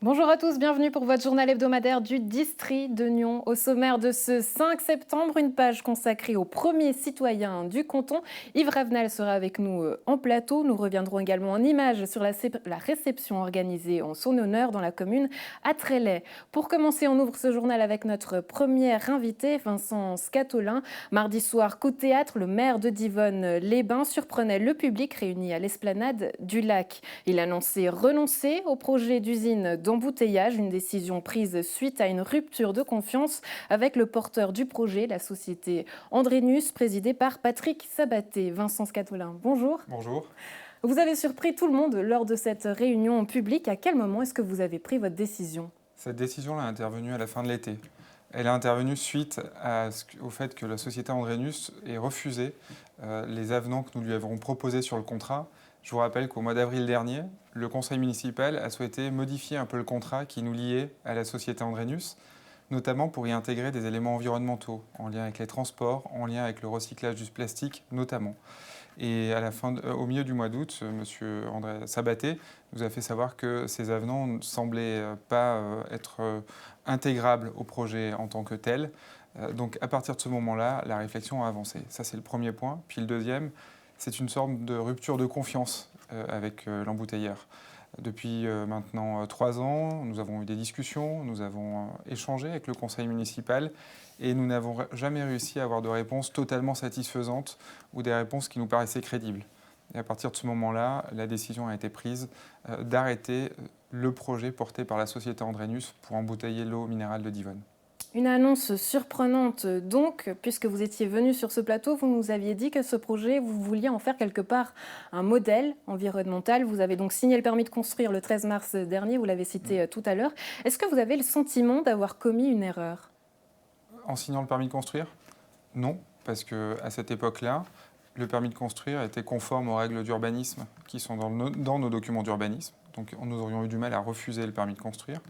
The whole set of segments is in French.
Bonjour à tous, bienvenue pour votre journal hebdomadaire du district de Nyon. Au sommaire de ce 5 septembre, une page consacrée aux premiers citoyens du canton. Yves Ravenel sera avec nous en plateau. Nous reviendrons également en images sur la réception organisée en son honneur dans la commune à Trélay. Pour commencer, on ouvre ce journal avec notre premier invité, Vincent Scatolin. Mardi soir, coup de théâtre, le maire de Divonne-les-Bains surprenait le public réuni à l'esplanade du lac. Il annonçait renoncer au projet d'usine d'embouteillage, une décision prise suite à une rupture de confiance avec le porteur du projet, la société Andrénus, présidée par Patrick Sabaté. Vincent Scatolin, bonjour. Bonjour. Vous avez surpris tout le monde lors de cette réunion publique. À quel moment est-ce que vous avez pris votre décision ? Cette décision est intervenue à la fin de l'été. Elle est intervenue suite au fait que la société Andrénus ait refusé les avenants que nous lui avons proposés sur le contrat. Je vous rappelle qu'au mois d'avril dernier, le conseil municipal a souhaité modifier un peu le contrat qui nous liait à la société Andrénus, notamment pour y intégrer des éléments environnementaux, en lien avec les transports, en lien avec le recyclage du plastique notamment. Et au milieu du mois d'août, M. André Sabaté nous a fait savoir que ces avenants ne semblaient pas être intégrables au projet en tant que tel. Donc à partir de ce moment-là, la réflexion a avancé. Ça, c'est le premier point. Puis le deuxième, c'est une sorte de rupture de confiance avec l'embouteilleur. Depuis maintenant 3 ans, nous avons eu des discussions, nous avons échangé avec le conseil municipal et nous n'avons jamais réussi à avoir de réponse totalement satisfaisante ou des réponses qui nous paraissaient crédibles. Et à partir de ce moment-là, la décision a été prise d'arrêter le projet porté par la société Andrénus pour embouteiller l'eau minérale de Divonne. Une annonce surprenante donc, puisque vous étiez venu sur ce plateau, vous nous aviez dit que ce projet, vous vouliez en faire quelque part un modèle environnemental. Vous avez donc signé le permis de construire le 13 mars dernier, vous l'avez cité tout à l'heure. Est-ce que vous avez le sentiment d'avoir commis une erreur ? En signant le permis de construire ? Non, parce qu'à cette époque-là, le permis de construire était conforme aux règles d'urbanisme qui sont dans nos documents d'urbanisme. Donc nous aurions eu du mal à refuser le permis de construire.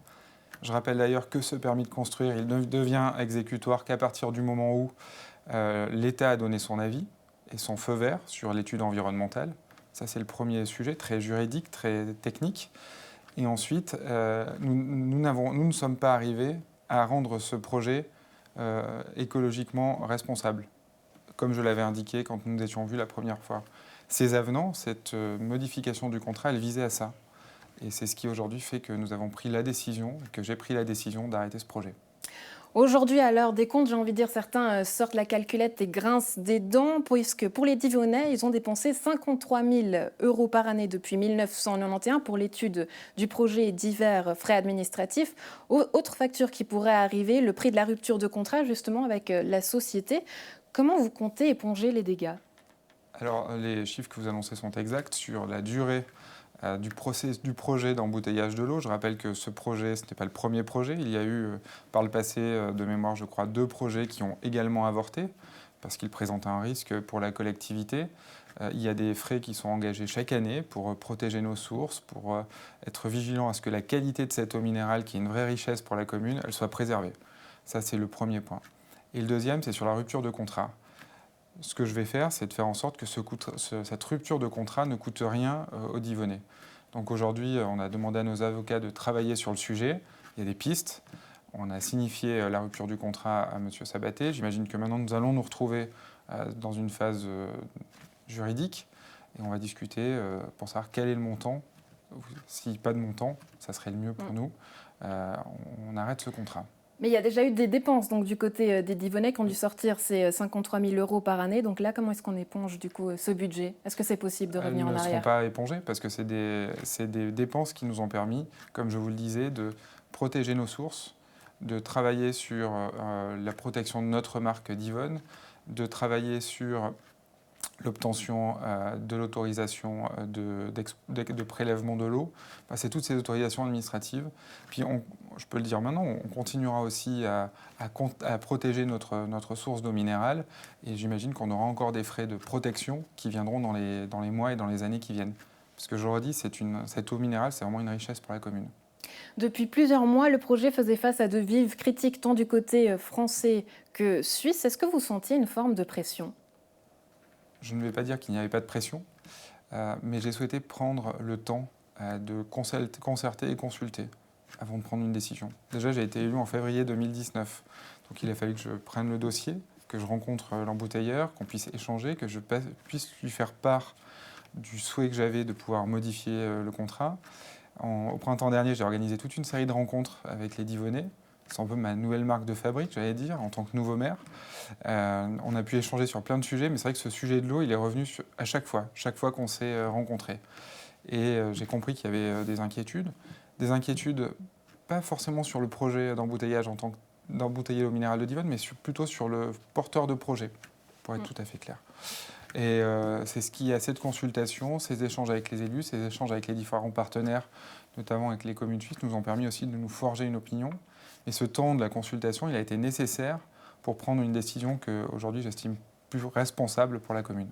Je rappelle d'ailleurs que ce permis de construire, il ne devient exécutoire qu'à partir du moment où l'État a donné son avis et son feu vert sur l'étude environnementale. Ça, c'est le premier sujet, très juridique, très technique. Et ensuite, nous ne sommes pas arrivés à rendre ce projet écologiquement responsable, comme je l'avais indiqué quand nous nous étions vus la première fois. Ces avenants, cette modification du contrat, elle visait à ça. Et c'est ce qui aujourd'hui fait que nous avons pris la décision, que j'ai pris la décision d'arrêter ce projet. Aujourd'hui, à l'heure des comptes, j'ai envie de dire, certains sortent la calculette et grincent des dents, puisque pour les Divonnais, ils ont dépensé 53 000 euros par année depuis 1991 pour l'étude du projet et divers frais administratifs. Autre facture qui pourrait arriver, le prix de la rupture de contrat, justement, avec la société. Comment vous comptez éponger les dégâts ? Alors, les chiffres que vous annoncez sont exacts sur la durée du projet d'embouteillage de l'eau. Je rappelle que ce projet, ce n'était pas le premier projet. Il y a eu par le passé, de mémoire, je crois, 2 projets qui ont également avorté parce qu'ils présentaient un risque pour la collectivité. Il y a des frais qui sont engagés chaque année pour protéger nos sources, pour être vigilant à ce que la qualité de cette eau minérale, qui est une vraie richesse pour la commune, elle soit préservée. Ça, c'est le premier point. Et le deuxième, c'est sur la rupture de contrat. Ce que je vais faire, c'est de faire en sorte que cette rupture de contrat ne coûte rien aux Divonnais. Donc aujourd'hui, on a demandé à nos avocats de travailler sur le sujet. Il y a des pistes. On a signifié la rupture du contrat à M. Sabaté. J'imagine que maintenant, nous allons nous retrouver dans une phase juridique et on va discuter pour savoir quel est le montant. Si pas de montant, ça serait le mieux pour nous. On arrête ce contrat. Mais il y a déjà eu des dépenses donc, du côté des Divonnais qui ont dû sortir ces 53 000 euros par année. Donc là, comment est-ce qu'on éponge du coup ce budget ? Est-ce que c'est possible de revenir en Elles ne seront arrière ? pas épongées parce que c'est des dépenses qui nous ont permis, comme je vous le disais, de protéger nos sources, de travailler sur la protection de notre marque Divonne, de travailler sur l'obtention de l'autorisation de prélèvement de l'eau. Enfin, c'est toutes ces autorisations administratives. Puis, je peux le dire maintenant, on continuera aussi à protéger notre source d'eau minérale. Et j'imagine qu'on aura encore des frais de protection qui viendront dans les mois et dans les années qui viennent. Parce que je le redis, cette eau minérale, c'est vraiment une richesse pour la commune. Depuis plusieurs mois, le projet faisait face à de vives critiques tant du côté français que suisse. Est-ce que vous sentiez une forme de pression ? Je ne vais pas dire qu'il n'y avait pas de pression, mais j'ai souhaité prendre le temps de concerter et consulter avant de prendre une décision. Déjà, j'ai été élu en février 2019. Donc il a fallu que je prenne le dossier, que je rencontre l'embouteilleur, qu'on puisse échanger, que je puisse lui faire part du souhait que j'avais de pouvoir modifier le contrat. Au printemps dernier, j'ai organisé toute une série de rencontres avec les Divonnais. C'est un peu ma nouvelle marque de fabrique, j'allais dire, en tant que nouveau maire. On a pu échanger sur plein de sujets, mais c'est vrai que ce sujet de l'eau, il est revenu à chaque fois qu'on s'est rencontrés. Et j'ai compris qu'il y avait des inquiétudes. Des inquiétudes, pas forcément sur le projet d'embouteillage en tant d'embouteiller l'eau minérale de Divonne, mais plutôt sur le porteur de projet, pour être tout à fait clair. Et c'est ce qui, à cette consultation, ces échanges avec les élus, ces échanges avec les différents partenaires, notamment avec les communes suisses, nous ont permis aussi de nous forger une opinion. Et ce temps de la consultation, il a été nécessaire pour prendre une décision qu'aujourd'hui j'estime plus responsable pour la commune.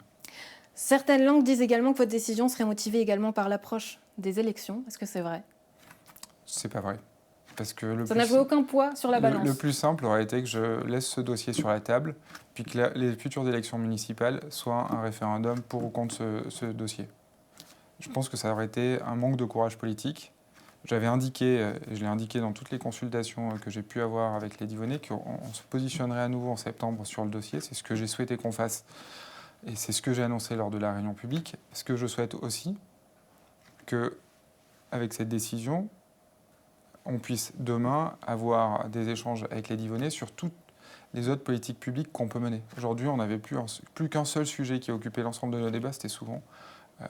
Certaines langues disent également que votre décision serait motivée également par l'approche des élections. Est-ce que c'est vrai? C'est pas vrai. Parce que ça n'a joué aucun poids sur la balance. Le plus simple aurait été que je laisse ce dossier sur la table, puis que les futures élections municipales soient un référendum pour ou contre ce dossier. Je pense que ça aurait été un manque de courage politique. J'avais indiqué, et je l'ai indiqué dans toutes les consultations que j'ai pu avoir avec les Divonnais, qu'on se positionnerait à nouveau en septembre sur le dossier. C'est ce que j'ai souhaité qu'on fasse. Et c'est ce que j'ai annoncé lors de la réunion publique. Ce que je souhaite aussi, qu'avec cette décision, on puisse demain avoir des échanges avec les Divonnais sur toutes les autres politiques publiques qu'on peut mener. Aujourd'hui, on n'avait plus qu'un seul sujet qui occupait l'ensemble de nos débats, c'était souvent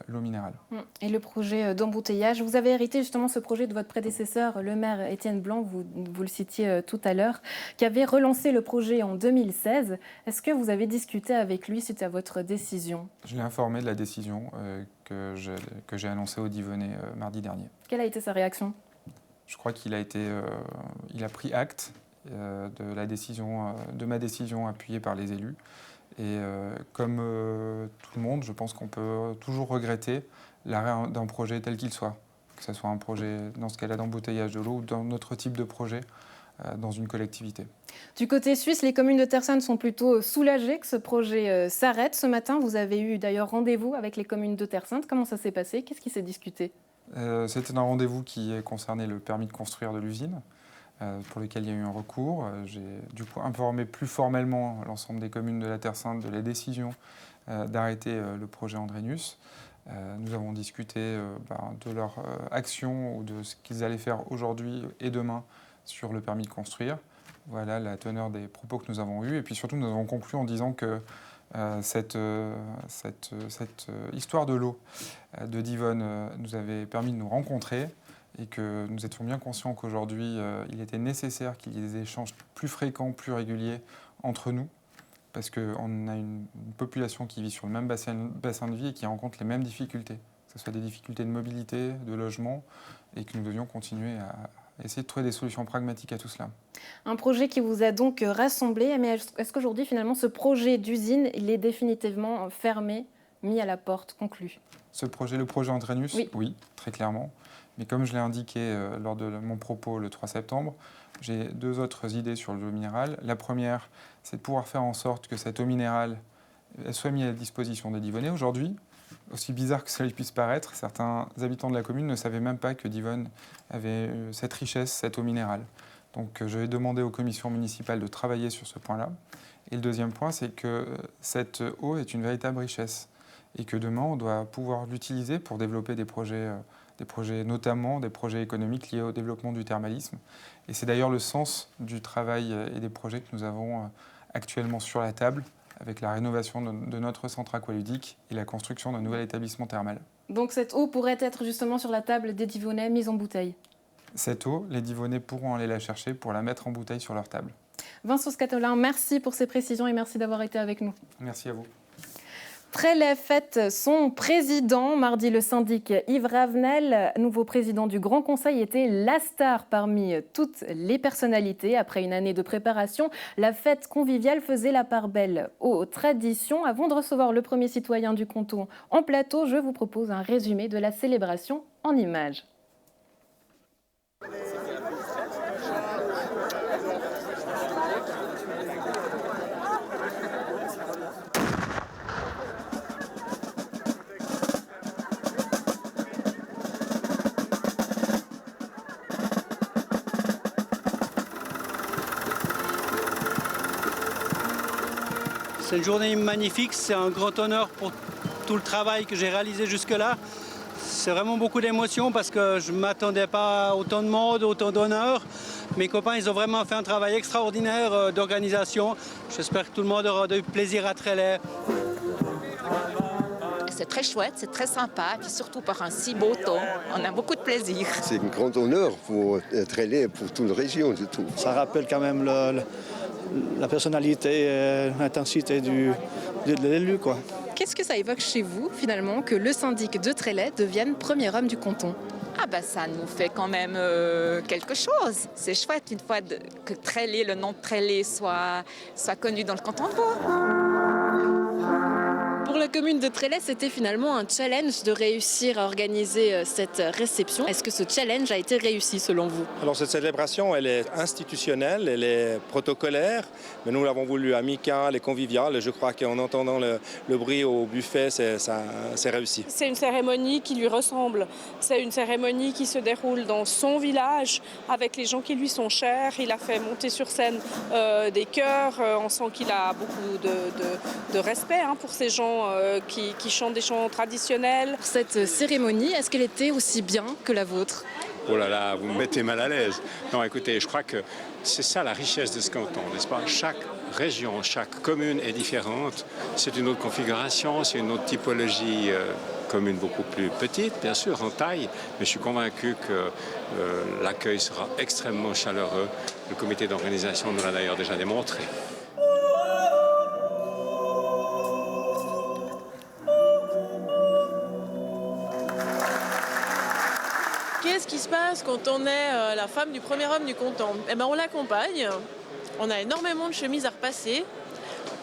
l'eau minérale. Et le projet d'embouteillage, vous avez hérité justement ce projet de votre prédécesseur, le maire Étienne Blanc, vous le citiez tout à l'heure, qui avait relancé le projet en 2016. Est-ce que vous avez discuté avec lui suite à votre décision? Je l'ai informé de la décision que j'ai annoncée aux Divonnais mardi dernier. Quelle a été sa réaction? Je crois qu'il a pris acte de ma décision appuyée par les élus. Et comme tout le monde, je pense qu'on peut toujours regretter l'arrêt d'un projet tel qu'il soit. Que ce soit un projet, dans ce cas-là, d'embouteillage de l'eau ou d'un autre type de projet dans une collectivité. Du côté suisse, les communes de Tersanne sont plutôt soulagées que ce projet s'arrête. Ce matin, vous avez eu d'ailleurs rendez-vous avec les communes de Tersanne. Comment ça s'est passé? Qu'est-ce qui s'est discuté? C'était un rendez-vous qui concernait le permis de construire de l'usine, pour lequel il y a eu un recours. J'ai du coup informé plus formellement l'ensemble des communes de la Terre Sainte de la décision d'arrêter le projet Andrenius. Nous avons discuté de leur action ou de ce qu'ils allaient faire aujourd'hui et demain sur le permis de construire. Voilà la teneur des propos que nous avons eus. Et puis surtout, nous avons conclu en disant que cette histoire de l'eau de Divonne nous avait permis de nous rencontrer et que nous étions bien conscients qu'aujourd'hui, il était nécessaire qu'il y ait des échanges plus fréquents, plus réguliers entre nous, parce qu'on a une population qui vit sur le même bassin de vie et qui rencontre les mêmes difficultés, que ce soit des difficultés de mobilité, de logement, et que nous devions continuer à essayer de trouver des solutions pragmatiques à tout cela. Un projet qui vous a donc rassemblé, mais est-ce qu'aujourd'hui, finalement, ce projet d'usine, il est définitivement fermé, mis à la porte, conclu? Le projet Andrenius, oui. Oui, très clairement. Mais comme je l'ai indiqué lors de mon propos le 3 septembre, j'ai deux autres idées sur l'eau minérale. La première, c'est de pouvoir faire en sorte que cette eau minérale soit mise à la disposition des Divonnais. Aujourd'hui, aussi bizarre que cela puisse paraître, certains habitants de la commune ne savaient même pas que Divonne avait cette richesse, cette eau minérale. Donc je vais demander aux commissions municipales de travailler sur ce point-là. Et le deuxième point, c'est que cette eau est une véritable richesse et que demain, on doit pouvoir l'utiliser pour développer des projets, notamment des projets économiques liés au développement du thermalisme. Et c'est d'ailleurs le sens du travail et des projets que nous avons actuellement sur la table avec la rénovation de notre centre aqualudique et la construction d'un nouvel établissement thermal. Donc cette eau pourrait être justement sur la table des Divonnais, mise en bouteille? Cette eau, les Divonnais pourront aller la chercher pour la mettre en bouteille sur leur table. Vincent Scatolin, merci pour ces précisions et merci d'avoir été avec nous. Merci à vous. Trelleborg fête son président. Mardi, le syndic Yves Ravenel, nouveau président du Grand Conseil, était la star parmi toutes les personnalités. Après une année de préparation, la fête conviviale faisait la part belle aux traditions. Avant de recevoir le premier citoyen du canton en plateau, je vous propose un résumé de la célébration en images. C'est une journée magnifique, c'est un grand honneur pour tout le travail que j'ai réalisé jusque-là. C'est vraiment beaucoup d'émotions parce que je ne m'attendais pas à autant de monde, autant d'honneur. Mes copains, ils ont vraiment fait un travail extraordinaire d'organisation. J'espère que tout le monde aura du plaisir à Trélay. C'est très chouette, c'est très sympa, et surtout par un si beau temps, on a beaucoup de plaisir. C'est un grand honneur pour Trélay et pour toute la région du tout. Ça rappelle quand même la personnalité et l'intensité de l'élu, quoi. Qu'est-ce que ça évoque chez vous, finalement, que le syndic de Trélay devienne premier homme du canton? Ah ben ça nous fait quand même quelque chose. C'est chouette une fois que Trélay, le nom de Trélay soit connu dans le canton de Vaud. Pour la commune de Trélay, c'était finalement un challenge de réussir à organiser cette réception. Est-ce que ce challenge a été réussi selon vous? Alors cette célébration, elle est institutionnelle, elle est protocolaire, mais nous l'avons voulu amicale et conviviale. Et je crois qu'en entendant le bruit au buffet, c'est réussi. C'est une cérémonie qui lui ressemble. C'est une cérémonie qui se déroule dans son village avec les gens qui lui sont chers. Il a fait monter sur scène des chœurs. On sent qu'il a beaucoup de respect pour ces gens qui chantent des chants traditionnels. Cette cérémonie, est-ce qu'elle était aussi bien que la vôtre? Oh là là, vous me mettez mal à l'aise. Non, écoutez, je crois que c'est ça la richesse de ce canton, n'est-ce pas? Chaque région, chaque commune est différente. C'est une autre configuration, c'est une autre typologie commune beaucoup plus petite, bien sûr, en taille. Mais je suis convaincu que l'accueil sera extrêmement chaleureux. Le comité d'organisation nous l'a d'ailleurs déjà démontré. Qu'est-ce qui se passe quand on est la femme du premier homme du canton? Eh ben, on l'accompagne, on a énormément de chemises à repasser,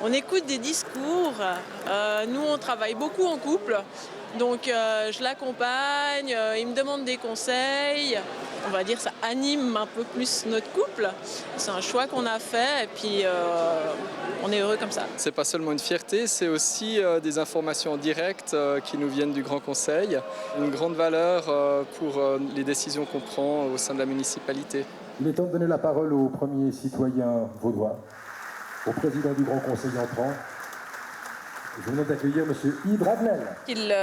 on écoute des discours, nous on travaille beaucoup en couple, donc je l'accompagne, il me demande des conseils, on va dire ça anime un peu plus notre couple. C'est un choix qu'on a fait et puis on est heureux comme ça. C'est pas seulement une fierté, c'est aussi des informations directes qui nous viennent du Grand Conseil. Une grande valeur pour les décisions qu'on prend au sein de la municipalité. Il est temps de donner la parole au premier citoyen vaudois, au président du Grand Conseil entrant. Je vous demande d'accueillir M. Yves Ravenel. Il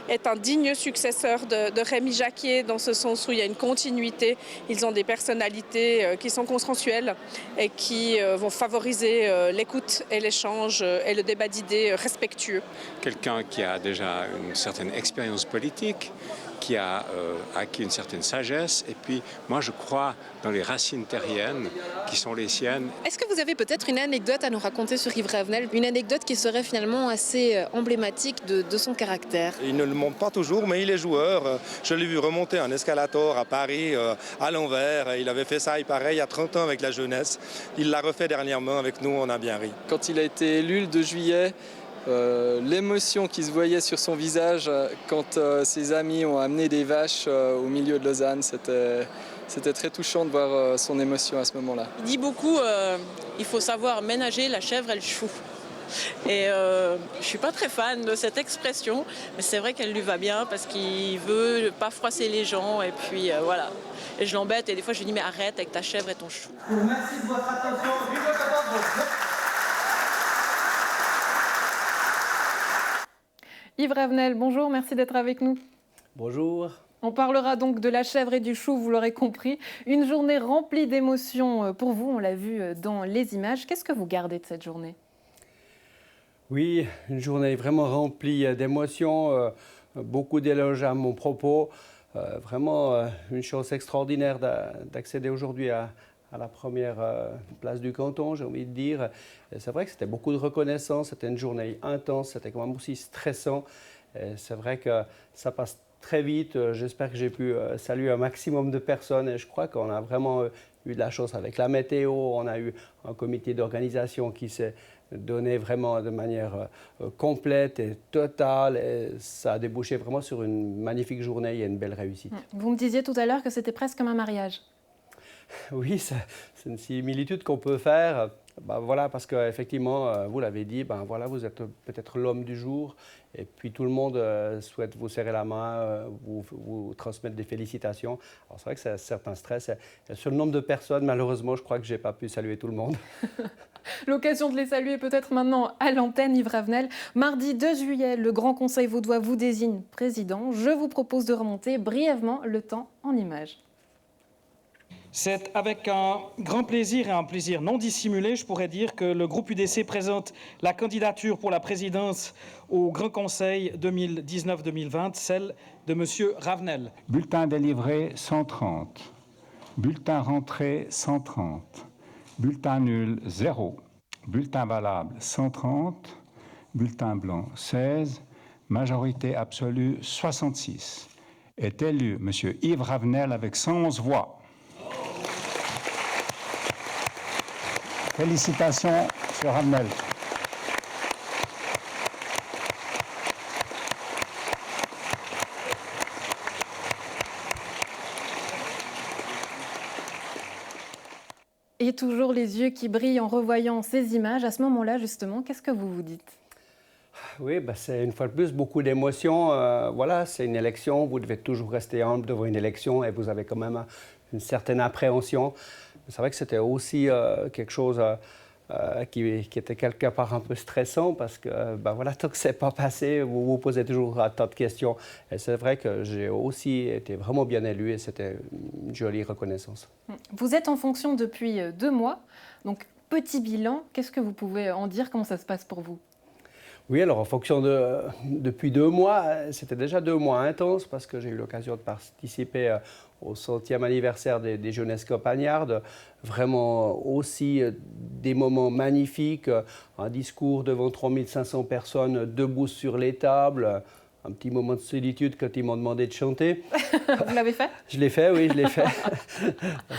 est un digne successeur de Rémi Jacquier dans ce sens où il y a une continuité. Ils ont des personnalités qui sont consensuelles et qui vont favoriser l'écoute et l'échange et le débat d'idées respectueux. Quelqu'un qui a déjà une certaine expérience politique, qui a acquis une certaine sagesse. Et puis, moi, je crois dans les racines terriennes qui sont les siennes. Est-ce que vous avez peut-être une anecdote à nous raconter sur Yves Ravenel? Une anecdote qui serait finalement assez emblématique de son caractère? Il ne le montre pas toujours, mais il est joueur. Je l'ai vu remonter un escalator à Paris à l'envers. Il avait fait ça, il paraît, il y a 30 ans avec la jeunesse. Il l'a refait dernièrement avec nous, on a bien ri. Quand il a été élu le 2 juillet, l'émotion qui se voyait sur son visage quand ses amis ont amené des vaches au milieu de Lausanne, c'était très touchant de voir son émotion à ce moment-là. Il dit beaucoup, il faut savoir ménager la chèvre et le chou. Et je suis pas très fan de cette expression, mais c'est vrai qu'elle lui va bien parce qu'il veut pas froisser les gens et puis voilà. Et je l'embête et des fois je lui dis mais arrête avec ta chèvre et ton chou. Merci de votre attention. Vive le canton de Vaud. Yves Ravenel, bonjour, merci d'être avec nous. Bonjour. On parlera donc de la chèvre et du chou, vous l'aurez compris. Une journée remplie d'émotions pour vous, on l'a vu dans les images. Qu'est-ce que vous gardez de cette journée? Oui, une journée vraiment remplie d'émotions, beaucoup d'éloges à mon propos. Vraiment une chose extraordinaire d'accéder aujourd'hui à la première place du canton, j'ai envie de dire. C'est vrai que c'était beaucoup de reconnaissance, c'était une journée intense, c'était quand même aussi stressant. C'est vrai que ça passe très vite. J'espère que j'ai pu saluer un maximum de personnes et je crois qu'on a vraiment eu de la chance avec la météo. On a eu un comité d'organisation qui s'est donné vraiment de manière complète et totale. Et ça a débouché vraiment sur une magnifique journée et une belle réussite. Vous me disiez tout à l'heure que c'était presque comme un mariage. Oui, c'est une similitude qu'on peut faire. Ben voilà, parce qu'effectivement, vous l'avez dit, ben voilà, vous êtes peut-être l'homme du jour, et puis tout le monde souhaite vous serrer la main, vous transmettre des félicitations. Alors c'est vrai que c'est un certain stress. Et sur le nombre de personnes, malheureusement, je crois que je n'ai pas pu saluer tout le monde. L'occasion de les saluer peut-être maintenant à l'antenne, Yves Ravenel. Mardi 2 juillet, le Grand Conseil vaudois vous désigne président. Je vous propose de remonter brièvement le temps en images. C'est avec un grand plaisir et un plaisir non dissimulé, je pourrais dire, que le groupe UDC présente la candidature pour la présidence au Grand Conseil 2019-2020, celle de M. Ravenel. Bulletin délivré 130, bulletin rentré 130, bulletin nul 0, bulletin valable 130, bulletin blanc 16, majorité absolue 66. Est élu M. Yves Ravenel avec 111 voix. Félicitations, M. Ravenel. Et toujours les yeux qui brillent en revoyant ces images. À ce moment-là, justement, qu'est-ce que vous vous dites? Oui, ben c'est une fois de plus beaucoup d'émotions. Voilà, c'est une élection, vous devez toujours rester humble devant une élection et vous avez quand même une certaine appréhension. C'est vrai que c'était aussi quelque chose qui était quelque part un peu stressant parce que ben voilà, tant que ce n'est pas passé, vous vous posez toujours un tas de questions. Et c'est vrai que j'ai aussi été vraiment bien élu et c'était une jolie reconnaissance. Vous êtes en fonction depuis 2 mois, donc petit bilan. Qu'est-ce que vous pouvez en dire? Comment ça se passe pour vous? Oui, alors en fonction depuis 2 mois, c'était déjà 2 mois intenses parce que j'ai eu l'occasion de participer au 100e anniversaire des Jeunesses Campagnardes. Vraiment aussi des moments magnifiques, un discours devant 3500 personnes debout sur les tables, un petit moment de solitude quand ils m'ont demandé de chanter. Vous l'avez fait? Je l'ai fait, oui, je l'ai fait.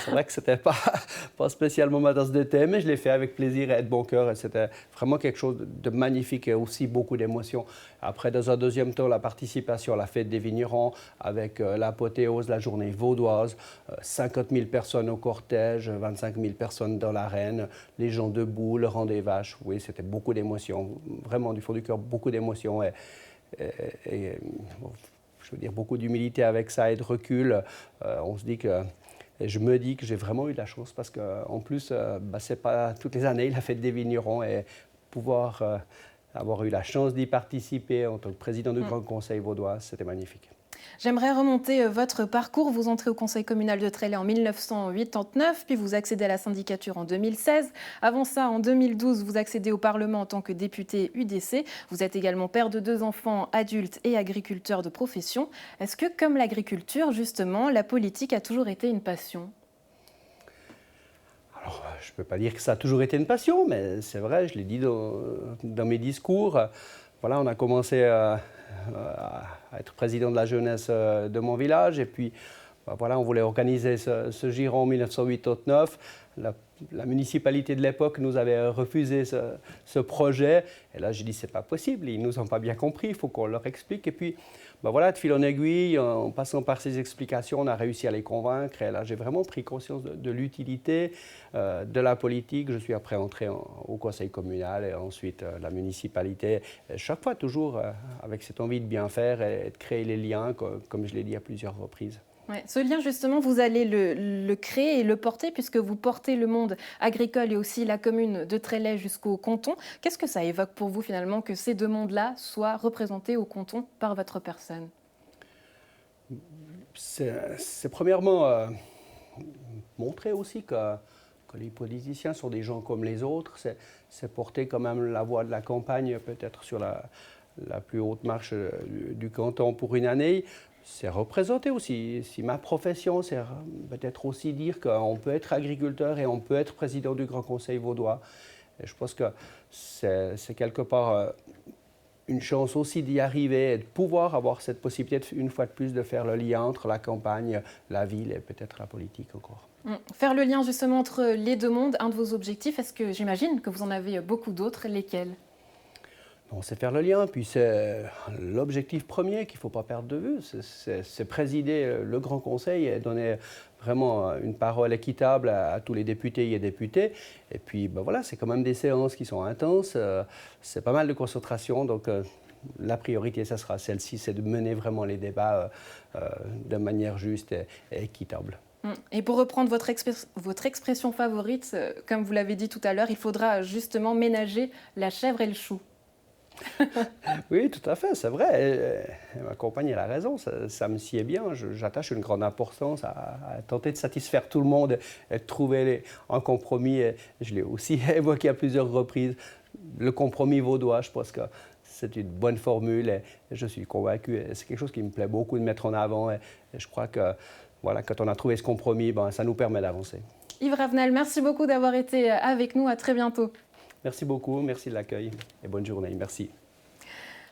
C'est vrai que ce n'était pas spécialement ma tasse de thé, mais je l'ai fait avec plaisir et de bon cœur. Et c'était vraiment quelque chose de magnifique et aussi beaucoup d'émotions. Après, dans un deuxième temps, la participation à la fête des vignerons avec l'apothéose, la journée vaudoise, 50 000 personnes au cortège, 25 000 personnes dans l'arène, les gens debout, le rang des vaches. Oui, c'était beaucoup d'émotions, vraiment du fond du cœur, beaucoup d'émotions. Et je veux dire, beaucoup d'humilité avec ça et de recul. On se dit que, et je me dis que j'ai vraiment eu de la chance parce qu'en plus, c'est pas toutes les années la fête des vignerons et pouvoir avoir eu la chance d'y participer en tant que président du Grand Conseil vaudois, c'était magnifique. J'aimerais remonter votre parcours. Vous entrez au conseil communal de Trélay en 1989, puis vous accédez à la syndicature en 2016. Avant ça, en 2012, vous accédez au Parlement en tant que député UDC. Vous êtes également père de 2 enfants adultes et agriculteur de profession. Est-ce que, comme l'agriculture, justement, la politique a toujours été une passion ? Alors, je ne peux pas dire que ça a toujours été une passion, mais c'est vrai, je l'ai dit dans mes discours. Voilà, on a commencé à être président de la jeunesse de mon village. Et puis, voilà, on voulait organiser ce Giron en 1989. La municipalité de l'époque nous avait refusé ce projet. Et là, j'ai dit, c'est pas possible. Ils nous ont pas bien compris. Il faut qu'on leur explique. Et puis, voilà, de fil en aiguille, en passant par ces explications, on a réussi à les convaincre. Et là, j'ai vraiment pris conscience de l'utilité de la politique. Je suis après entré au conseil communal et ensuite la municipalité. Et chaque fois, toujours avec cette envie de bien faire et de créer les liens, comme je l'ai dit à plusieurs reprises. Ouais, ce lien, justement, vous allez le créer et le porter puisque vous portez le monde agricole et aussi la commune de Trélay jusqu'au canton. Qu'est-ce que ça évoque pour vous, finalement, que ces 2 mondes-là soient représentés au canton par votre personne? C'est premièrement montrer aussi que les politiciens sont des gens comme les autres. C'est porter quand même la voix de la campagne peut-être sur la plus haute marche du canton pour une année. C'est représenter aussi ma profession, c'est peut-être aussi dire qu'on peut être agriculteur et on peut être président du Grand Conseil vaudois. Et je pense que c'est quelque part une chance aussi d'y arriver et de pouvoir avoir cette possibilité, une fois de plus, de faire le lien entre la campagne, la ville et peut-être la politique encore. Faire le lien justement entre les 2 mondes, un de vos objectifs, est-ce que j'imagine que vous en avez beaucoup d'autres, lesquels ? On sait faire le lien, puis c'est l'objectif premier qu'il ne faut pas perdre de vue, c'est présider le Grand Conseil et donner vraiment une parole équitable à tous les députés et députées. Et puis ben voilà, c'est quand même des séances qui sont intenses, c'est pas mal de concentration, donc la priorité, ça sera celle-ci, c'est de mener vraiment les débats de manière juste et équitable. Et pour reprendre votre expression favorite, comme vous l'avez dit tout à l'heure, il faudra justement ménager la chèvre et le chou. Oui, tout à fait, c'est vrai. Et ma compagne, elle a raison, ça me sied bien. J'attache une grande importance à tenter de satisfaire tout le monde et de trouver un compromis. Et je l'ai aussi évoqué à plusieurs reprises. Le compromis vaudois, je pense que c'est une bonne formule et je suis convaincu. Et c'est quelque chose qui me plaît beaucoup de mettre en avant. Et je crois que voilà, quand on a trouvé ce compromis, ça nous permet d'avancer. Yves Ravenel, merci beaucoup d'avoir été avec nous. À très bientôt. Merci beaucoup, merci de l'accueil et bonne journée. Merci.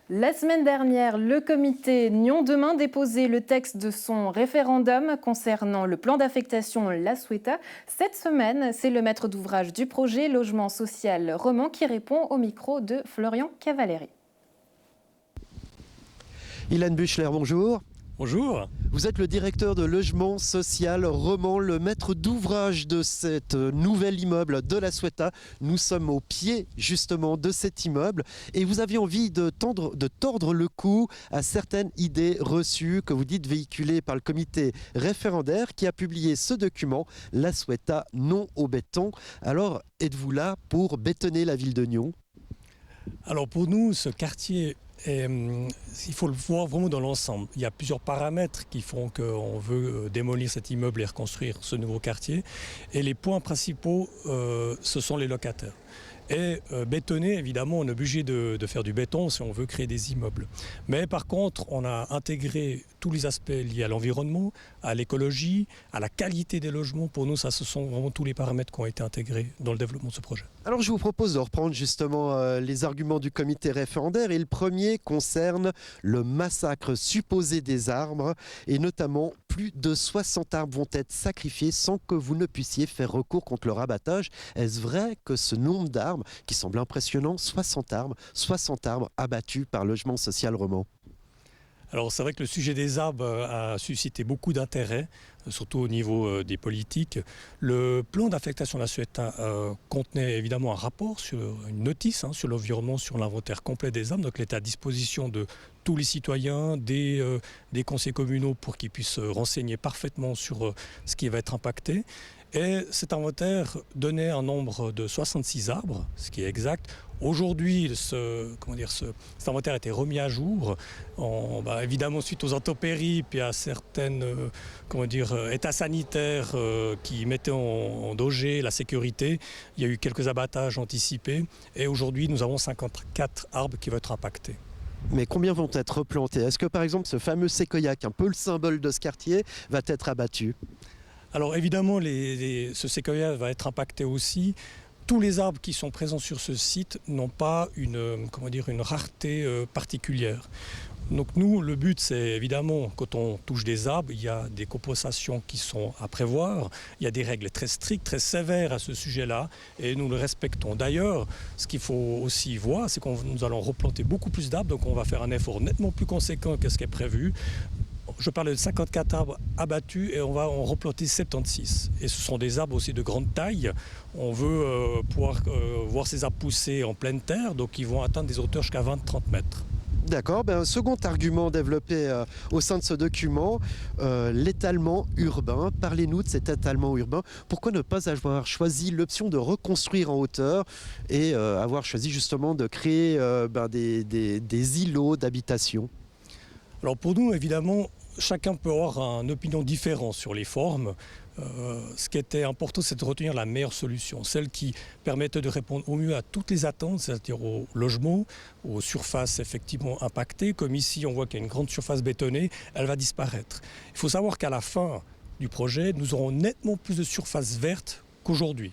La semaine dernière, le comité Nyon Demain déposait le texte de son référendum concernant le plan d'affectation La Sueta. Cette semaine, c'est le maître d'ouvrage du projet Logement Social Roman qui répond au micro de Florian Cavalieri. Ilan Buchler, bonjour. Bonjour. Vous êtes le directeur de Logement Social Roman, le maître d'ouvrage de cet nouvel immeuble de La Sueta. Nous sommes au pied justement de cet immeuble et vous aviez envie de tordre le cou à certaines idées reçues que vous dites véhiculées par le comité référendaire qui a publié ce document, La Sueta non au béton. Alors, êtes-vous là pour bétonner la ville de Nyon ? Alors pour nous, ce quartier, il faut le voir vraiment dans l'ensemble. Il y a plusieurs paramètres qui font qu'on veut démolir cet immeuble et reconstruire ce nouveau quartier. Et les points principaux, ce sont les locataires. Et bétonner, évidemment, on est obligé de faire du béton si on veut créer des immeubles. Mais par contre, on a intégré tous les aspects liés à l'environnement, à l'écologie, à la qualité des logements. Pour nous, ça, ce sont vraiment tous les paramètres qui ont été intégrés dans le développement de ce projet. Alors je vous propose de reprendre justement les arguments du comité référendaire. Et le premier concerne le massacre supposé des arbres. Et notamment, plus de 60 arbres vont être sacrifiés sans que vous ne puissiez faire recours contre leur abattage. Est-ce vrai que ce nombre d'arbres, qui semble impressionnant, 60 arbres abattus par Logement Social Roman? Alors c'est vrai que le sujet des arbres a suscité beaucoup d'intérêt, surtout au niveau des politiques. Le plan d'affectation de La Sueta contenait évidemment un rapport, une notice sur l'environnement, sur l'inventaire complet des arbres. Donc il était à disposition de tous les citoyens, des conseils communaux pour qu'ils puissent renseigner parfaitement sur ce qui va être impacté. Et cet inventaire donnait un nombre de 66 arbres, ce qui est exact. Aujourd'hui, cet inventaire a été remis à jour, évidemment suite aux intempéries, puis à certaines états sanitaires qui mettaient en danger la sécurité. Il y a eu quelques abattages anticipés et aujourd'hui, nous avons 54 arbres qui vont être impactés. Mais combien vont être replantés? Est-ce que par exemple ce fameux séquoia, qui est un peu le symbole de ce quartier, va être abattu? Alors évidemment, ce séquoia va être impacté aussi. Tous les arbres qui sont présents sur ce site n'ont pas une rareté particulière. Donc nous, le but, c'est évidemment, quand on touche des arbres, il y a des compensations qui sont à prévoir. Il y a des règles très strictes, très sévères à ce sujet-là, et nous le respectons. D'ailleurs, ce qu'il faut aussi voir, c'est que nous allons replanter beaucoup plus d'arbres, donc on va faire un effort nettement plus conséquent que ce qui est prévu. Je parlais de 54 arbres abattus et on va en replanter 76. Et ce sont des arbres aussi de grande taille. On veut pouvoir voir ces arbres pousser en pleine terre, donc ils vont atteindre des hauteurs jusqu'à 20-30 mètres. D'accord, un second argument développé au sein de ce document, l'étalement urbain. Parlez-nous de cet étalement urbain. Pourquoi ne pas avoir choisi l'option de reconstruire en hauteur et avoir choisi justement de créer des îlots d'habitation? Alors pour nous, évidemment, chacun peut avoir une opinion différente sur les formes. Ce qui était important, c'est de retenir la meilleure solution, celle qui permettait de répondre au mieux à toutes les attentes, c'est-à-dire au logement, aux surfaces effectivement impactées. Comme ici, on voit qu'il y a une grande surface bétonnée, elle va disparaître. Il faut savoir qu'à la fin du projet, nous aurons nettement plus de surfaces vertes qu'aujourd'hui.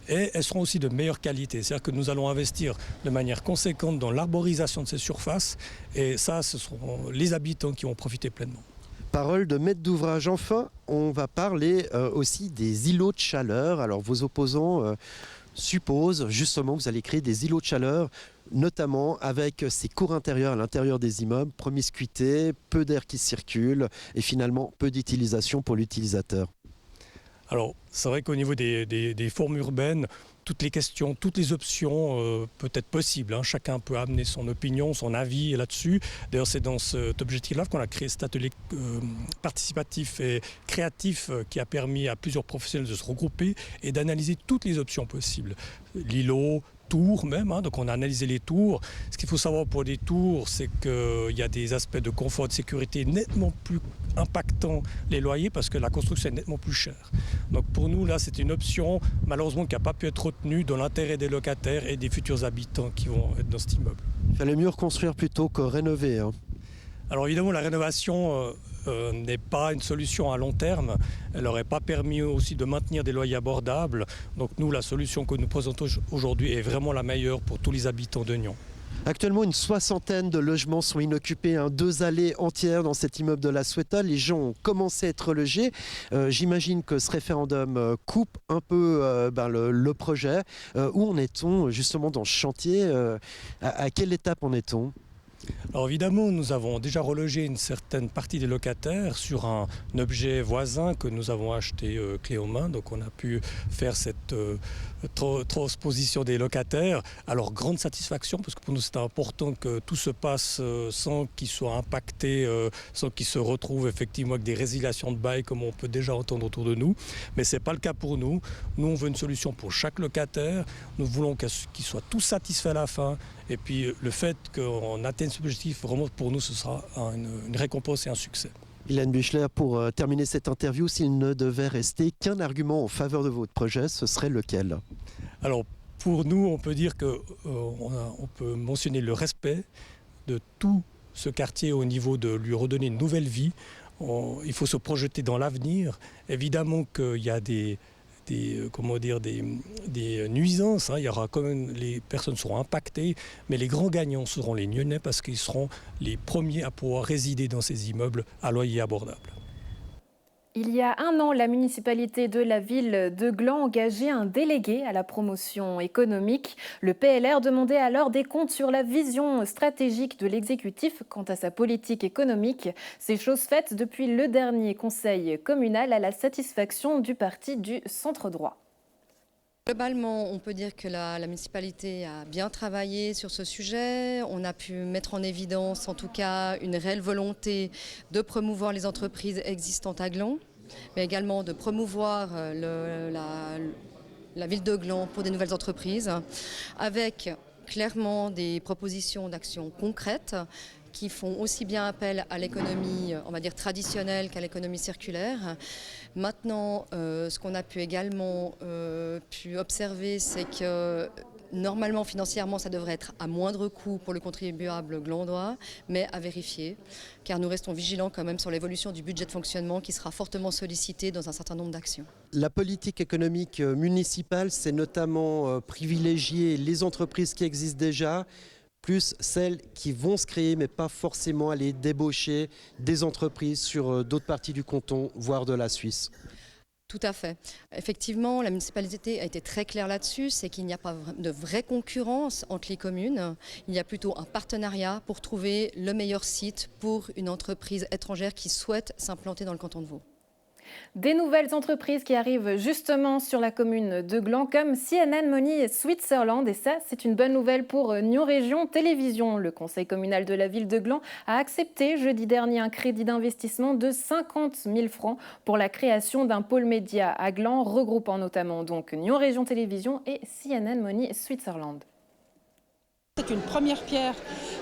Et elles seront aussi de meilleure qualité. C'est-à-dire que nous allons investir de manière conséquente dans l'arborisation de ces surfaces. Et ça, ce seront les habitants qui vont profiter pleinement. Parole de maître d'ouvrage. Enfin, on va parler aussi des îlots de chaleur. Alors vos opposants suppose justement que vous allez créer des îlots de chaleur, notamment avec ces cours intérieurs à l'intérieur des immeubles, promiscuité, peu d'air qui circule et finalement peu d'utilisation pour l'utilisateur. Alors, c'est vrai qu'au niveau des formes urbaines, toutes les questions, toutes les options peuvent être possibles. Hein. Chacun peut amener son opinion, son avis là-dessus. D'ailleurs, c'est dans cet objectif-là qu'on a créé cet atelier participatif et créatif qui a permis à plusieurs professionnels de se regrouper et d'analyser toutes les options possibles. L'îlot, tours même, hein, donc on a analysé les tours. Ce qu'il faut savoir pour les tours, c'est qu'il y a des aspects de confort et de sécurité nettement plus impactant les loyers parce que la construction est nettement plus chère. Donc pour nous, là, c'est une option malheureusement qui n'a pas pu être retenue dans l'intérêt des locataires et des futurs habitants qui vont être dans cet immeuble. Il fallait mieux reconstruire plutôt que rénover. Hein. Alors évidemment, la rénovation n'est pas une solution à long terme. Elle n'aurait pas permis aussi de maintenir des loyers abordables. Donc nous, la solution que nous présentons aujourd'hui est vraiment la meilleure pour tous les habitants de Nyon. Actuellement, une 60aine de logements sont inoccupés, 2 allées entières dans cet immeuble de la Ceuta. Les gens ont commencé à être logés. J'imagine que ce référendum coupe un peu le projet. Où en est-on justement dans ce chantier? À quelle étape en est-on? Alors évidemment, nous avons déjà relogé une certaine partie des locataires sur un objet voisin que nous avons acheté clé en main. Donc on a pu faire cette transposition des locataires. Alors grande satisfaction parce que pour nous c'est important que tout se passe sans qu'ils soient impactés, sans qu'ils se retrouvent effectivement avec des résiliations de bail comme on peut déjà entendre autour de nous. Mais ce n'est pas le cas pour nous. Nous on veut une solution pour chaque locataire. Nous voulons qu'ils soient tous satisfaits à la fin. Et puis le fait qu'on atteigne ce objectif, vraiment pour nous, ce sera une récompense et un succès. Hélène Buchler, pour terminer cette interview, s'il ne devait rester qu'un argument en faveur de votre projet, ce serait lequel? Alors pour nous, on peut dire qu'on peut mentionner le respect de tout ce quartier au niveau de lui redonner une nouvelle vie. Il faut se projeter dans l'avenir. Évidemment qu'il y a des nuisances, hein. Il y aura quand même, les personnes seront impactées, mais les grands gagnants seront les Nyonnais parce qu'ils seront les premiers à pouvoir résider dans ces immeubles à loyer abordable. Il y a un an, la municipalité de la ville de Gland engageait un délégué à la promotion économique. Le PLR demandait alors des comptes sur la vision stratégique de l'exécutif quant à sa politique économique. C'est chose faite depuis le dernier conseil communal à la satisfaction du parti du centre droit. Globalement, on peut dire que la municipalité a bien travaillé sur ce sujet. On a pu mettre en évidence, en tout cas, une réelle volonté de promouvoir les entreprises existantes à Gland, mais également de promouvoir la ville de Gland pour des nouvelles entreprises, avec clairement des propositions d'actions concrètes qui font aussi bien appel à l'économie, on va dire traditionnelle, qu'à l'économie circulaire. Maintenant, ce qu'on a pu également pu observer, c'est que normalement, financièrement, ça devrait être à moindre coût pour le contribuable glandois, mais à vérifier, car nous restons vigilants quand même sur l'évolution du budget de fonctionnement qui sera fortement sollicité dans un certain nombre d'actions. La politique économique municipale, c'est notamment privilégier les entreprises qui existent déjà, plus celles qui vont se créer, mais pas forcément aller débaucher des entreprises sur d'autres parties du canton, voire de la Suisse. Tout à fait. Effectivement, la municipalité a été très claire là-dessus, c'est qu'il n'y a pas de vraie concurrence entre les communes. Il y a plutôt un partenariat pour trouver le meilleur site pour une entreprise étrangère qui souhaite s'implanter dans le canton de Vaud. Des nouvelles entreprises qui arrivent justement sur la commune de Gland comme CNN Money Switzerland. Et ça, c'est une bonne nouvelle pour Nyon Région Télévision. Le conseil communal de la ville de Gland a accepté jeudi dernier un crédit d'investissement de 50 000 francs pour la création d'un pôle média à Gland, regroupant notamment donc Nyon Région Télévision et CNN Money Switzerland. C'est une première pierre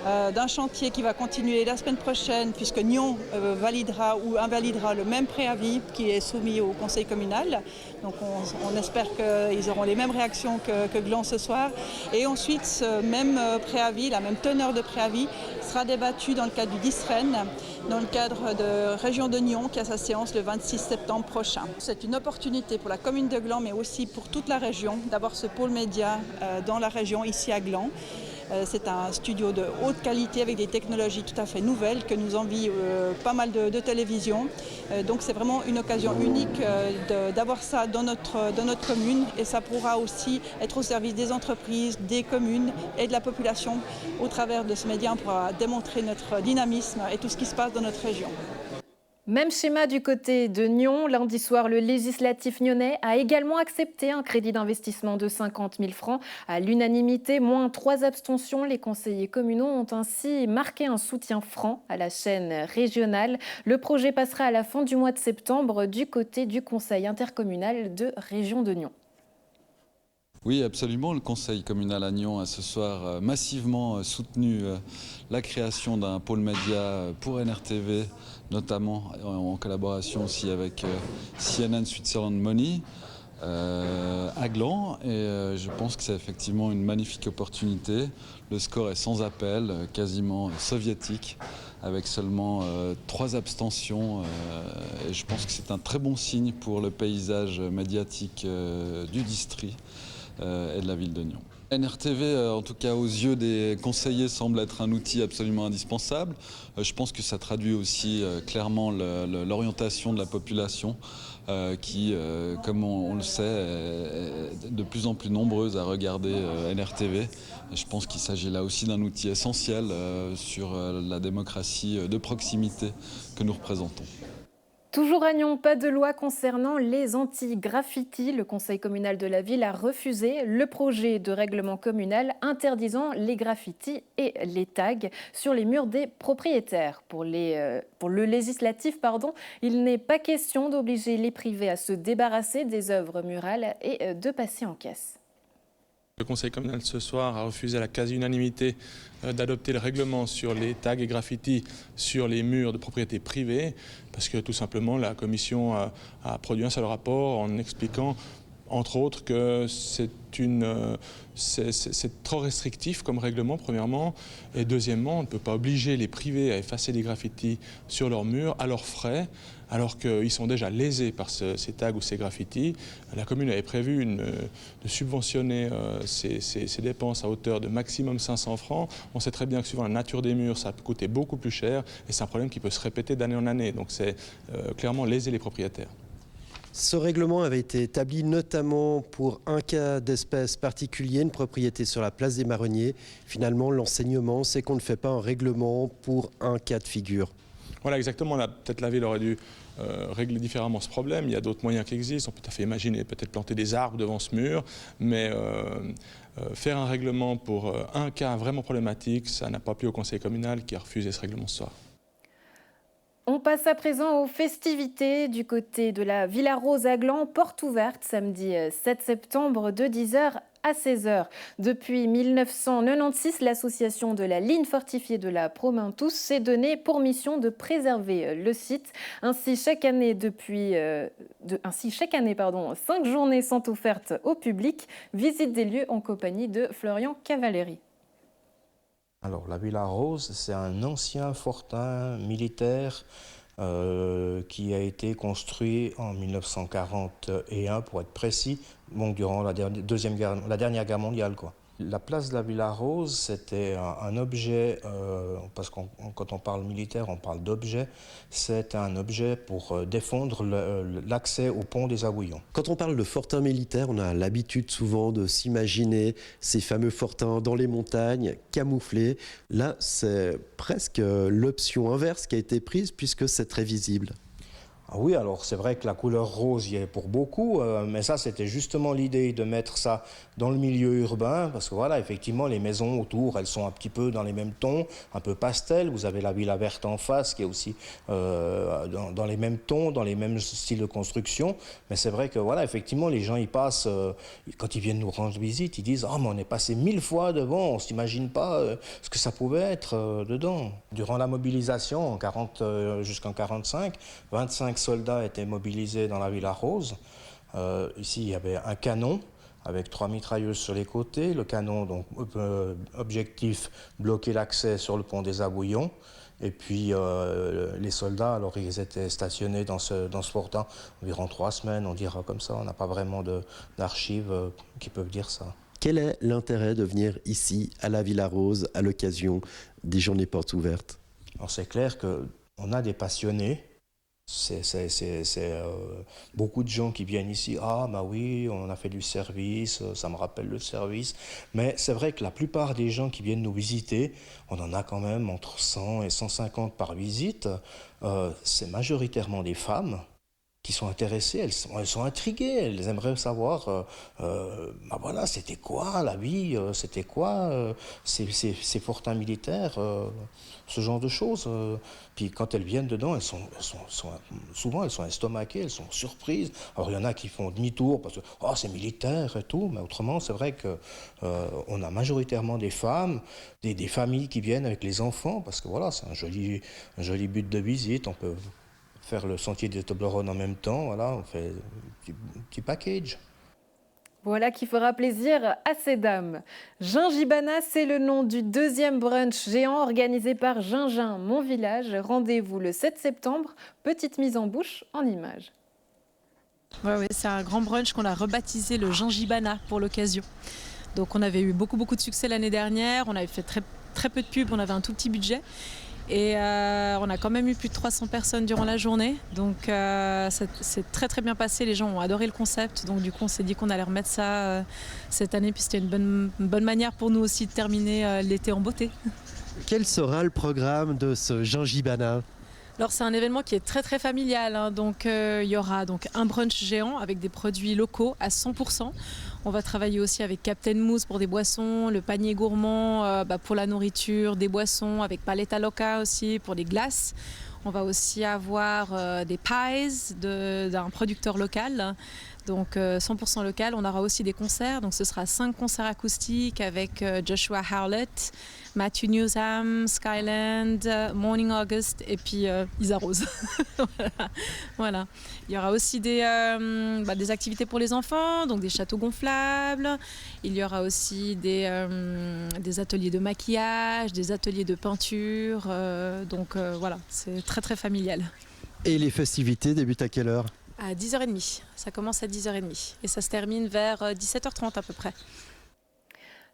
d'un chantier qui va continuer la semaine prochaine puisque Nyon validera ou invalidera le même préavis qui est soumis au conseil communal. Donc on espère qu'ils auront les mêmes réactions que Gland ce soir. Et ensuite, ce même préavis, la même teneur de préavis sera débattu dans le cadre du DISREN, dans le cadre de Région de Nyon qui a sa séance le 26 septembre prochain. C'est une opportunité pour la commune de Gland mais aussi pour toute la région d'avoir ce pôle média dans la région ici à Gland. C'est un studio de haute qualité avec des technologies tout à fait nouvelles que nous envie pas mal de télévisions. Donc c'est vraiment une occasion unique d'avoir ça dans notre commune et ça pourra aussi être au service des entreprises, des communes et de la population. Au travers de ce média, on pourra démontrer notre dynamisme et tout ce qui se passe dans notre région. Même schéma du côté de Nyon. Lundi soir, le législatif nyonnais a également accepté un crédit d'investissement de 50 000 francs. À l'unanimité, moins 3 abstentions, les conseillers communaux ont ainsi marqué un soutien franc à la chaîne régionale. Le projet passera à la fin du mois de septembre du côté du conseil intercommunal de région de Nyon. Oui, absolument. Le conseil communal à Nyon a ce soir massivement soutenu la création d'un pôle média pour NRTV, notamment en collaboration aussi avec CNN Switzerland Money à Gland. Et je pense que c'est effectivement une magnifique opportunité. Le score est sans appel, quasiment soviétique, avec seulement 3 abstentions. Et je pense que c'est un très bon signe pour le paysage médiatique du district et de la ville de Nyon. NRTV, en tout cas aux yeux des conseillers, semble être un outil absolument indispensable. Je pense que ça traduit aussi clairement l'orientation de la population qui, comme on le sait, est de plus en plus nombreuse à regarder NRTV. Et je pense qu'il s'agit là aussi d'un outil essentiel sur la démocratie de proximité que nous représentons. Toujours à Nyon, pas de loi concernant les anti-graffitis. Le conseil communal de la ville a refusé le projet de règlement communal interdisant les graffitis et les tags sur les murs des propriétaires. Pour le législatif, il n'est pas question d'obliger les privés à se débarrasser des œuvres murales et de passer en caisse. Le conseil communal ce soir a refusé à la quasi-unanimité d'adopter le règlement sur les tags et graffitis sur les murs de propriété privée parce que tout simplement la commission a produit un seul rapport en expliquant entre autres que c'est trop restrictif comme règlement premièrement et deuxièmement on ne peut pas obliger les privés à effacer des graffitis sur leurs murs à leurs frais alors qu'ils sont déjà lésés par ces tags ou ces graffitis. La commune avait prévu de subventionner ces dépenses à hauteur de maximum 500 francs. On sait très bien que suivant la nature des murs, ça peut coûter beaucoup plus cher et c'est un problème qui peut se répéter d'année en année. Donc c'est clairement léser les propriétaires. Ce règlement avait été établi notamment pour un cas d'espèce particulier, une propriété sur la place des Marronniers. Finalement, l'enseignement, c'est qu'on ne fait pas un règlement pour un cas de figure. Voilà, exactement. Peut-être la ville aurait dû régler différemment ce problème. Il y a d'autres moyens qui existent. On peut tout à fait imaginer peut-être planter des arbres devant ce mur, mais faire un règlement pour un cas vraiment problématique, ça n'a pas plu au conseil communal qui a refusé ce règlement ce soir. On passe à présent aux festivités du côté de la Villa Rose à Gland, porte ouverte samedi 7 septembre de 10h à 16h. Depuis 1996, l'association de la ligne fortifiée de la Promentous s'est donnée pour mission de préserver le site. Ainsi, chaque année, 5 journées sont offertes au public. Visite des lieux en compagnie de Florian Cavalleri. Alors, la Villa Rose, c'est un ancien fortin militaire qui a été construit en 1941, pour être précis, donc durant la dernière guerre mondiale, quoi. La place de la Villa Rose, c'était un objet, parce que quand on parle militaire, on parle d'objet, c'est un objet pour défendre l'accès au pont des Abouillons. Quand on parle de fortin militaire, on a l'habitude souvent de s'imaginer ces fameux fortins dans les montagnes, camouflés. Là, c'est presque l'option inverse qui a été prise, puisque c'est très visible. Ah oui, alors c'est vrai que la couleur rose y est pour beaucoup, mais ça c'était justement l'idée de mettre ça dans le milieu urbain, parce que voilà, effectivement les maisons autour, elles sont un petit peu dans les mêmes tons, un peu pastel. Vous avez la Villa Verte en face qui est aussi dans les mêmes tons, dans les mêmes styles de construction, mais c'est vrai que voilà, effectivement les gens y passent, quand ils viennent nous rendre visite, ils disent « Ah, mais on est passé 1000 fois devant, on ne s'imagine pas ce que ça pouvait être dedans ». Durant la mobilisation, jusqu'en 1945, 25 soldats étaient mobilisés dans la Villa Rose. Ici, il y avait un canon avec 3 mitrailleuses sur les côtés. Le canon, donc, objectif, bloquer l'accès sur le pont des Abouillons. Et puis, les soldats, alors, ils étaient stationnés dans ce fortin environ 3 semaines, on dira comme ça. On n'a pas vraiment d'archives qui peuvent dire ça. Quel est l'intérêt de venir ici, à la Villa Rose, à l'occasion des journées portes ouvertes? Alors c'est clair qu'on a des passionnés. C'est beaucoup de gens qui viennent ici. Ah, bah oui, on a fait du service, ça me rappelle le service. Mais c'est vrai que la plupart des gens qui viennent nous visiter, on en a quand même entre 100 et 150 par visite. C'est majoritairement des femmes qui sont intéressées, elles sont intriguées, elles aimeraient savoir, bah voilà, c'était quoi la vie, c'était quoi ces fortins militaires, ce genre de choses. Puis quand elles viennent dedans, souvent elles sont estomaquées, elles sont surprises. Alors il y en a qui font demi-tour parce que oh, c'est militaire et tout, mais autrement c'est vrai que on a majoritairement des femmes, des familles qui viennent avec les enfants, parce que voilà, c'est un joli but de visite. On peut faire le sentier des Toblerones en même temps, voilà, on fait un petit package. Voilà qui fera plaisir à ces dames. Gingibana, c'est le nom du deuxième brunch géant organisé par Gingin, mon village. Rendez-vous le 7 septembre. Petite mise en bouche en images. Ouais, c'est un grand brunch qu'on a rebaptisé le Gingibana pour l'occasion. Donc on avait eu beaucoup de succès l'année dernière. On avait fait très peu de pubs, on avait un tout petit budget. Et on a quand même eu plus de 300 personnes durant la journée. Donc c'est très bien passé, les gens ont adoré le concept. Donc du coup on s'est dit qu'on allait remettre ça cette année. Puis c'était une bonne manière pour nous aussi de terminer l'été en beauté. Quel sera le programme de ce Gingibana ? Alors c'est un événement qui est très familial, hein. Donc il y aura donc un brunch géant avec des produits locaux à 100%. On va travailler aussi avec Captain Mousse pour des boissons, le panier gourmand pour la nourriture, des boissons, avec Paleta Loca aussi pour les glaces. On va aussi avoir des pies d'un producteur local, donc 100% local. On aura aussi des concerts, donc ce sera 5 concerts acoustiques avec Joshua Howlett, Matthew Newsham, Skyland, Morning August et puis Isa Rose. Voilà. Il y aura aussi des activités pour les enfants, donc des châteaux gonflables. Il y aura aussi des ateliers de maquillage, des ateliers de peinture. Voilà, c'est très familial. Et les festivités débutent à quelle heure ? À 10h30. Ça commence à 10h30 et ça se termine vers 17h30 à peu près.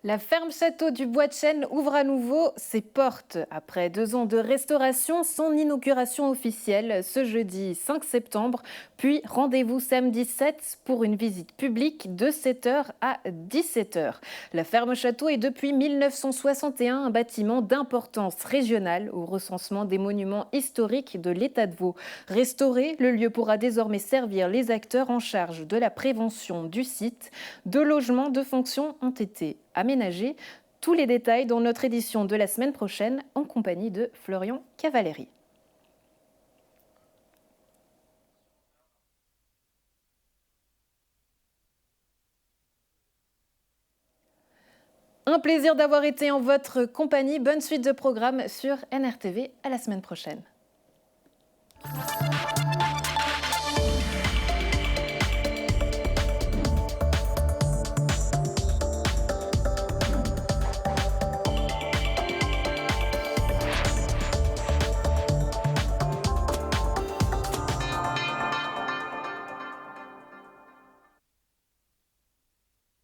La ferme château du Bois de Chêne ouvre à nouveau ses portes. Après 2 ans de restauration, son inauguration officielle ce jeudi 5 septembre. Puis rendez-vous samedi 7 pour une visite publique de 7h à 17h. La ferme château est depuis 1961 un bâtiment d'importance régionale au recensement des monuments historiques de l'État de Vaud. Restauré, le lieu pourra désormais servir les acteurs en charge de la prévention du site. 2 logements de fonction ont été aménagés. Tous les détails dans notre édition de la semaine prochaine en compagnie de Florian Cavalieri. Un plaisir d'avoir été en votre compagnie. Bonne suite de programmes sur NRTV. À la semaine prochaine.